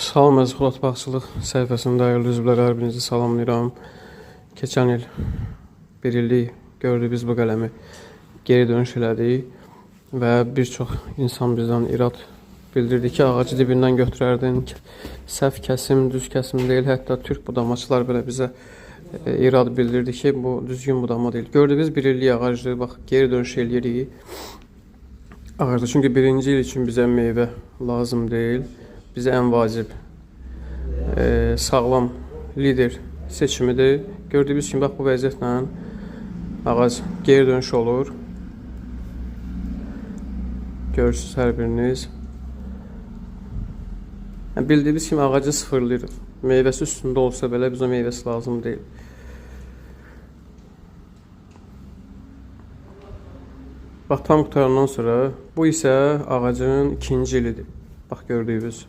Salam, Məzxulat Bağçılıq səhifəsinin dəyərli üzvləri, hər birinizi salamlayıram. Keçən il bir illik gördük biz bu qələmi geri dönüş elədik və bir çox insan bizdən irad bildirdi ki, ağacı dibindən götürərdin, səhv kəsim, düz kəsim deyil. Hətta türk budamaçılar belə bizə irad bildirdi ki, bu düzgün budama deyil. Gördüyünüz bir illik ağacdır, bax geri dönüş eləyirik ağacda. Çünki birinci il üçün bizə meyvə lazım deyil. Bizə ən vacib sağlam lider seçimidir. Gördüyünüz kimi bax bu vəziyyətlə ağac geri dönüş olur. Görürsünüz hər biriniz. Bildiyiniz kimi ağacı sıfırlayırıq. Meyvəsi üstündə olsa belə bizə meyvəsi lazım deyil. Bax tam qutarandan sonra bu isə ağacın ikinci ilidir. Bax gördüyünüz.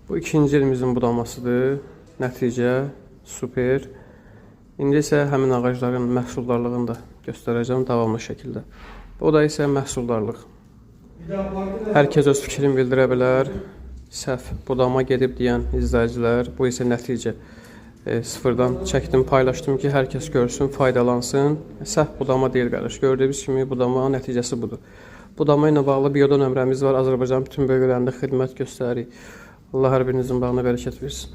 Bu ikinci ilimizin budamasıdır. Nəticə super. İndi isə həmin ağacların məhsuldarlığını da göstərəcəm davamlı şəkildə. O da isə məhsuldarlıq. Hər kəs öz fikrini bildirə bilər. Səhv budama gedib deyən izləyicilər, bu isə nəticə. Sıfırdan çəkdim, paylaşdım ki, hər kəs görsün, faydalansın. Səhv budama deyil qardaş. Gördüyünüz kimi budama nəticəsi budur. Budama ilə bağlı bioda nömrəmiz var. Azərbaycanın bütün bölgələrində xidmət göstəririk. Allah hər birinizin bağına bərəkət versin.